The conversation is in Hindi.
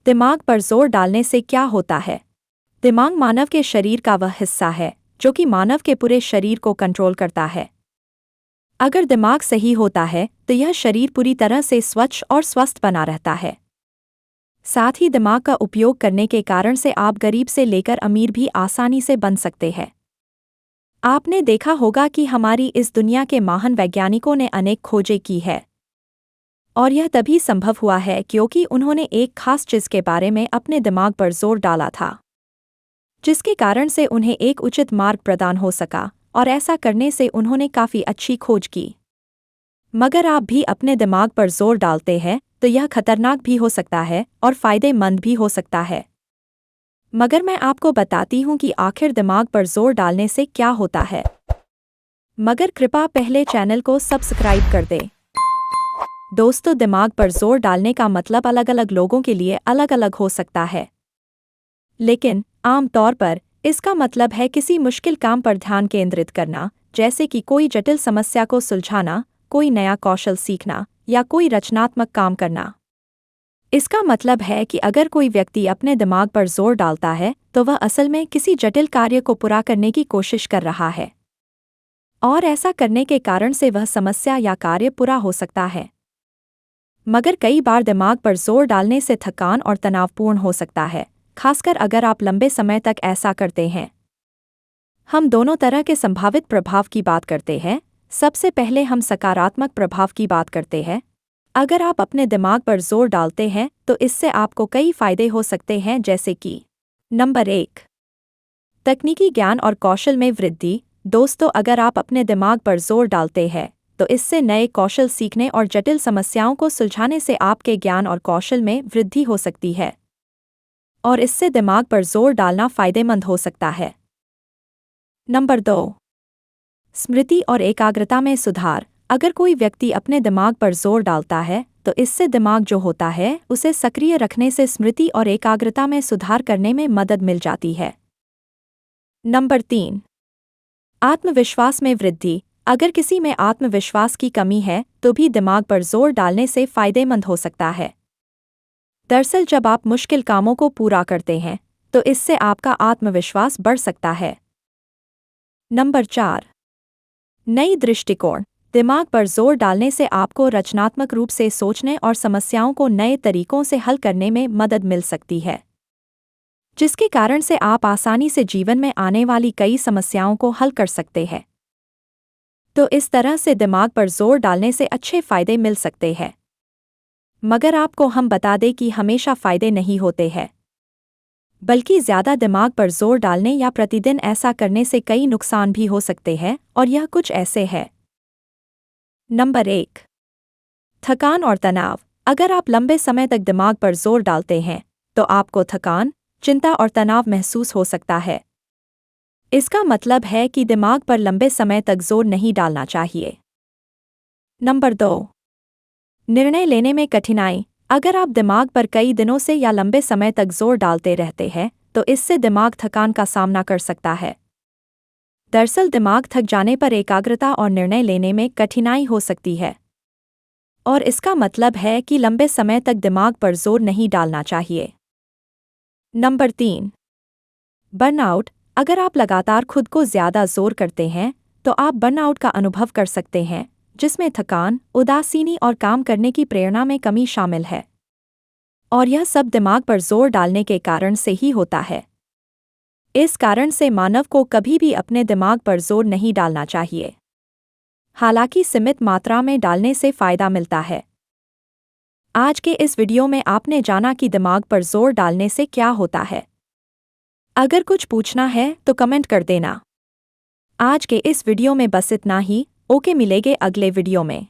दिमाग पर जोर डालने से क्या होता है? दिमाग मानव के शरीर का वह हिस्सा है जो कि मानव के पूरे शरीर को कंट्रोल करता है। अगर दिमाग सही होता है तो यह शरीर पूरी तरह से स्वच्छ और स्वस्थ बना रहता है। साथ ही दिमाग का उपयोग करने के कारण से आप गरीब से लेकर अमीर भी आसानी से बन सकते हैं। आपने देखा होगा कि हमारी इस दुनिया के महान वैज्ञानिकों ने अनेक खोजें की है, और यह तभी संभव हुआ है क्योंकि उन्होंने एक खास चीज के बारे में अपने दिमाग पर जोर डाला था, जिसके कारण से उन्हें एक उचित मार्ग प्रदान हो सका, और ऐसा करने से उन्होंने काफी अच्छी खोज की। मगर आप भी अपने दिमाग पर जोर डालते हैं तो यह खतरनाक भी हो सकता है और फायदेमंद भी हो सकता है। मगर मैं आपको बताती हूँ कि आखिर दिमाग पर जोर डालने से क्या होता है। मगर कृपया पहले चैनल को सब्सक्राइब कर दें। दोस्तों, दिमाग पर जोर डालने का मतलब अलग अलग लोगों के लिए अलग अलग हो सकता है, लेकिन आम तौर पर इसका मतलब है किसी मुश्किल काम पर ध्यान केंद्रित करना, जैसे कि कोई जटिल समस्या को सुलझाना, कोई नया कौशल सीखना या कोई रचनात्मक काम करना। इसका मतलब है कि अगर कोई व्यक्ति अपने दिमाग पर जोर डालता है तो वह असल में किसी जटिल कार्य को पूरा करने की कोशिश कर रहा है, और ऐसा करने के कारण से वह समस्या या कार्य पूरा हो सकता है। मगर कई बार दिमाग पर जोर डालने से थकान और तनावपूर्ण हो सकता है, खासकर अगर आप लंबे समय तक ऐसा करते हैं। हम दोनों तरह के संभावित प्रभाव की बात करते हैं। सबसे पहले हम सकारात्मक प्रभाव की बात करते हैं। अगर आप अपने दिमाग पर जोर डालते हैं तो इससे आपको कई फायदे हो सकते हैं, जैसे कि नंबर 1, तकनीकी ज्ञान और कौशल में वृद्धि। दोस्तों, अगर आप अपने दिमाग पर जोर डालते हैं तो इससे नए कौशल सीखने और जटिल समस्याओं को सुलझाने से आपके ज्ञान और कौशल में वृद्धि हो सकती है, और इससे दिमाग पर जोर डालना फायदेमंद हो सकता है। नंबर 2, स्मृति और एकाग्रता में सुधार। अगर कोई व्यक्ति अपने दिमाग पर जोर डालता है तो इससे दिमाग जो होता है उसे सक्रिय रखने से स्मृति और एकाग्रता में सुधार करने में मदद मिल जाती है। नंबर 3, आत्मविश्वास में वृद्धि। अगर किसी में आत्मविश्वास की कमी है तो भी दिमाग पर जोर डालने से फायदेमंद हो सकता है। दरअसल जब आप मुश्किल कामों को पूरा करते हैं तो इससे आपका आत्मविश्वास बढ़ सकता है। नंबर 4, नई दृष्टिकोण। दिमाग पर जोर डालने से आपको रचनात्मक रूप से सोचने और समस्याओं को नए तरीकों से हल करने में मदद मिल सकती है, जिसके कारण से आप आसानी से जीवन में आने वाली कई समस्याओं को हल कर सकते हैं। तो इस तरह से दिमाग पर जोर डालने से अच्छे फायदे मिल सकते हैं। मगर आपको हम बता दें कि हमेशा फायदे नहीं होते हैं, बल्कि ज्यादा दिमाग पर जोर डालने या प्रतिदिन ऐसा करने से कई नुकसान भी हो सकते हैं, और यह कुछ ऐसे है। नंबर 1, थकान और तनाव। अगर आप लंबे समय तक दिमाग पर जोर डालते हैं तो आपको थकान, चिंता और तनाव महसूस हो सकता है। इसका मतलब है कि दिमाग पर लंबे समय तक जोर नहीं डालना चाहिए। नंबर 2, निर्णय लेने में कठिनाई। अगर आप दिमाग पर कई दिनों से या लंबे समय तक जोर डालते रहते हैं तो इससे दिमाग थकान का सामना कर सकता है। दरअसल दिमाग थक जाने पर एकाग्रता और निर्णय लेने में कठिनाई हो सकती है, और इसका मतलब है कि लंबे समय तक दिमाग पर जोर नहीं डालना चाहिए। Number 3, burnout. अगर आप लगातार खुद को ज्यादा जोर करते हैं तो आप बर्नआउट का अनुभव कर सकते हैं, जिसमें थकान, उदासीनी और काम करने की प्रेरणा में कमी शामिल है, और यह सब दिमाग पर जोर डालने के कारण से ही होता है। इस कारण से मानव को कभी भी अपने दिमाग पर जोर नहीं डालना चाहिए। हालांकि सीमित मात्रा में डालने से फायदा मिलता है। आज के इस वीडियो में आपने जाना कि दिमाग पर जोर डालने से क्या होता है। अगर कुछ पूछना है तो कमेंट कर देना। आज के इस वीडियो में बस इतना ही। ओके, मिलेंगे अगले वीडियो में।